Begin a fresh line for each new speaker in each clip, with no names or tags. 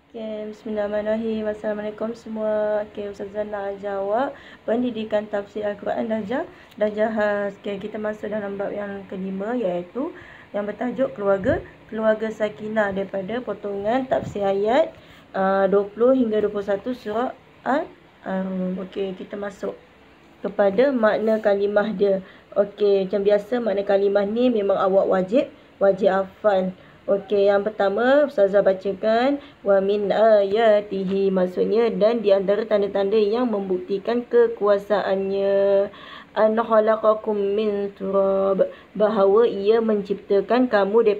Okay, bismillahirrahmanirrahim. Assalamualaikum semua. Okay, Ustazah nak ajar awak pendidikan tafsir Al-Quran darjah. Okay, kita masuk dalam bab yang kelima, iaitu yang bertajuk keluarga sakinah, daripada potongan tafsir ayat 20 hingga 21 surah Al-Rum. Okay, kita masuk kepada makna kalimah dia. Okey, macam biasa makna kalimah ni memang awak wajib hafal. Okey, yang pertama Ustazah bacakan wa min ayatihi, maksudnya dan di antara tanda-tanda yang membuktikan kekuasaannya, an khalaqakum min turab, bahawa ia menciptakan kamu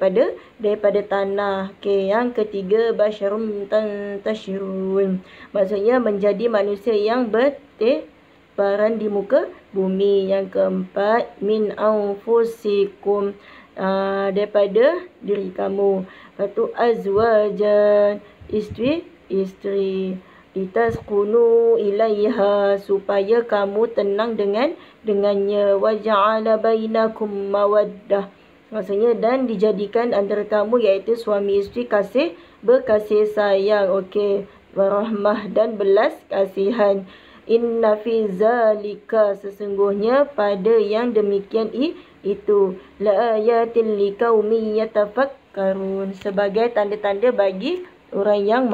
daripada tanah. Okey, yang ketiga basyarum tantashirun, maksudnya menjadi manusia yang baran di muka bumi. Yang keempat min anfusikum, daripada diri kamu. Lepas tu azwajan, isteri. Litaskunu ilaiha, supaya kamu tenang dengannya. Waja'ala bainakum mawaddah, maksudnya dan dijadikan antara kamu, iaitu suami isteri, berkasih sayang. Okey, warahmah, dan belas kasihan. Inna fi zalika, sesungguhnya pada yang demikian itu, la ayatin liqaumin yatafakkarun, sebagai tanda-tanda bagi orang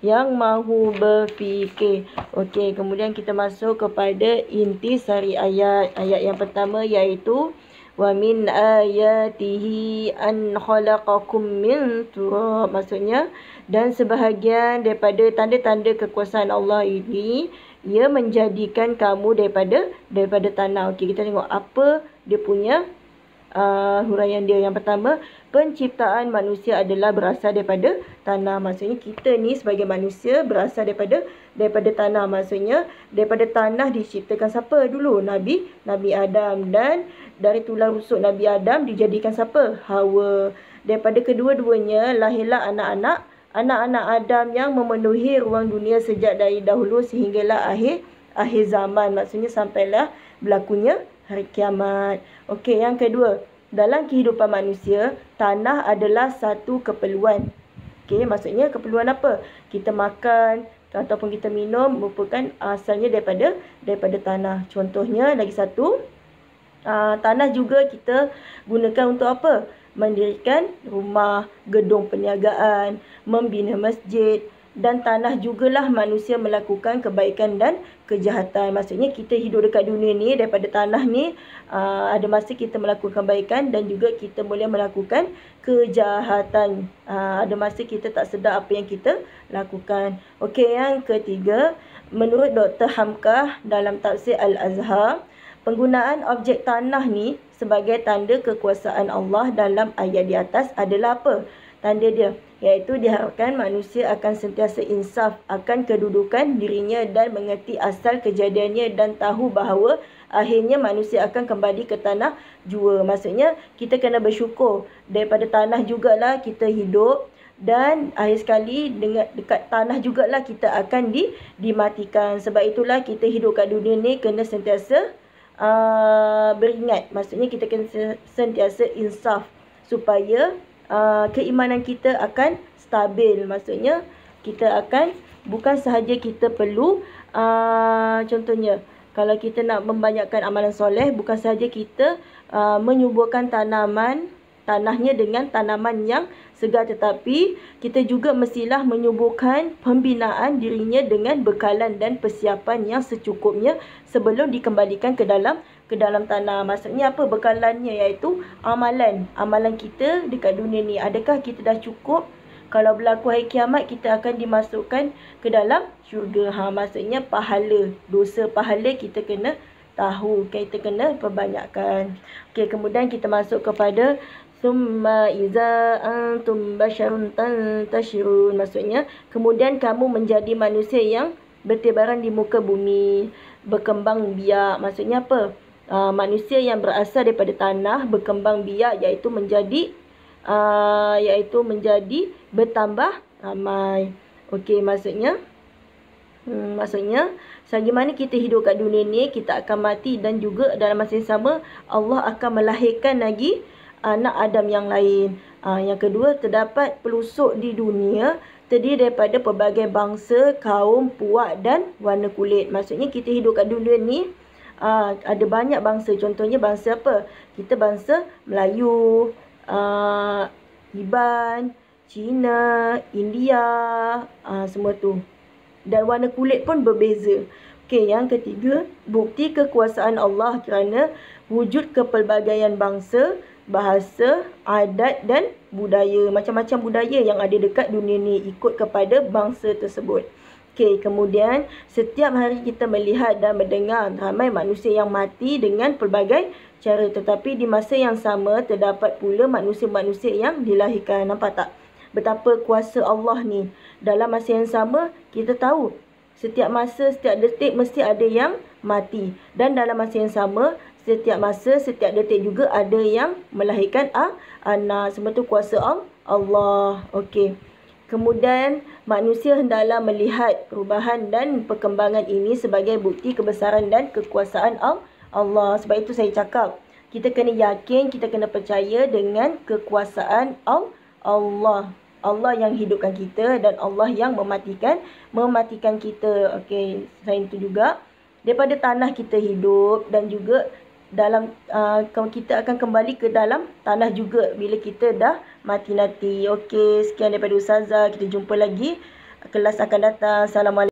yang mahu berfikir. Okey, kemudian kita masuk kepada inti sari ayat. Ayat yang pertama iaitu wa min ayatihi an khalaqakum min turab, maksudnya dan sebahagian daripada tanda-tanda kekuasaan Allah ini, ia menjadikan kamu daripada tanah. Okey, kita tengok apa dia punya huraian dia. Yang pertama, penciptaan manusia adalah berasal daripada tanah. Maksudnya kita ni sebagai manusia berasal daripada tanah. Maksudnya daripada tanah diciptakan siapa dulu? Nabi Adam. Dan dari tulang rusuk Nabi Adam dijadikan siapa? Hawa. Daripada kedua-duanya lahirlah anak-anak Adam yang memenuhi ruang dunia sejak dari dahulu sehinggalah akhir zaman. Maksudnya sampailah berlakunya hari kiamat. Okey, yang kedua, dalam kehidupan manusia, tanah adalah satu keperluan. Okey, maksudnya keperluan apa? Kita makan ataupun kita minum merupakan asalnya daripada tanah. Contohnya lagi satu, tanah juga kita gunakan untuk apa? Mendirikan rumah, gedung perniagaan, membina masjid. Dan tanah jugalah manusia melakukan kebaikan dan kejahatan. Maksudnya kita hidup dekat dunia ni, daripada tanah ni ada masa kita melakukan kebaikan dan juga kita boleh melakukan kejahatan. Ada masa kita tak sedar apa yang kita lakukan. Okey, yang ketiga, menurut Dr. Hamkah dalam tafsir Al-Azhar, penggunaan objek tanah ni sebagai tanda kekuasaan Allah dalam ayat di atas adalah apa? Tanda dia, iaitu diharapkan manusia akan sentiasa insaf akan kedudukan dirinya dan mengerti asal kejadiannya dan tahu bahawa akhirnya manusia akan kembali ke tanah jua. Maksudnya kita kena bersyukur, daripada tanah jugalah kita hidup, dan akhir sekali dekat tanah jugalah kita akan dimatikan. Sebab itulah kita hidup kat dunia ni kena sentiasa beringat. Maksudnya kita kena sentiasa insaf supaya keimanan kita akan stabil. Maksudnya kita akan, bukan sahaja kita perlu contohnya kalau kita nak membanyakkan amalan soleh, bukan sahaja kita menyuburkan tanahnya dengan tanaman yang segar, tetapi kita juga mestilah menyuburkan pembinaan dirinya dengan bekalan dan persiapan yang secukupnya sebelum dikembalikan ke dalam tanah. Maksudnya apa bekalannya? Iaitu amalan kita dekat dunia ni. Adakah kita dah cukup? Kalau berlaku hari kiamat, kita akan dimasukkan ke dalam syurga. Maksudnya pahala, dosa pahala kita kena tahu, kita kena perbanyakkan. Okey, kemudian kita masuk kepada summa iza antum basyarun tantashirun, maksudnya kemudian kamu menjadi manusia yang bertebaran di muka bumi, berkembang biak. Maksudnya apa? Manusia yang berasal daripada tanah berkembang biak, iaitu menjadi bertambah ramai. Okey, maksudnya selagi mana kita hidup kat dunia ni, kita akan mati, dan juga dalam masa yang sama Allah akan melahirkan lagi anak Adam yang lain. Yang kedua, terdapat pelusuk di dunia terdiri daripada pelbagai bangsa, kaum, puak dan warna kulit. Maksudnya kita hidup kat dunia ni ada banyak bangsa. Contohnya bangsa apa? Kita bangsa Melayu, Iban, Cina, India, semua tu. Dan warna kulit pun berbeza. Okey, yang ketiga, bukti kekuasaan Allah kerana wujud kepelbagaian bangsa, bahasa, adat dan budaya. Macam-macam budaya yang ada dekat dunia ni ikut kepada bangsa tersebut. Okey, kemudian setiap hari kita melihat dan mendengar ramai manusia yang mati dengan pelbagai cara. Tetapi di masa yang sama terdapat pula manusia-manusia yang dilahirkan. Nampak tak? Betapa kuasa Allah ni. Dalam masa yang sama, kita tahu setiap masa, setiap detik mesti ada yang mati. Dan dalam masa yang sama, setiap masa, setiap detik juga ada yang melahirkan anak. Semua tu kuasa Allah. Okey. Kemudian, manusia hendaklah melihat perubahan dan perkembangan ini sebagai bukti kebesaran dan kekuasaan Allah. Sebab itu saya cakap, kita kena yakin, kita kena percaya dengan kekuasaan Allah. Allah yang hidupkan kita dan Allah yang mematikan kita. Okey, selain itu juga daripada tanah kita hidup dan juga dalam kita akan kembali ke dalam tanah juga bila kita dah mati nanti. Okey, sekian daripada Ustazah. Kita jumpa lagi kelas akan datang. Assalamualaikum.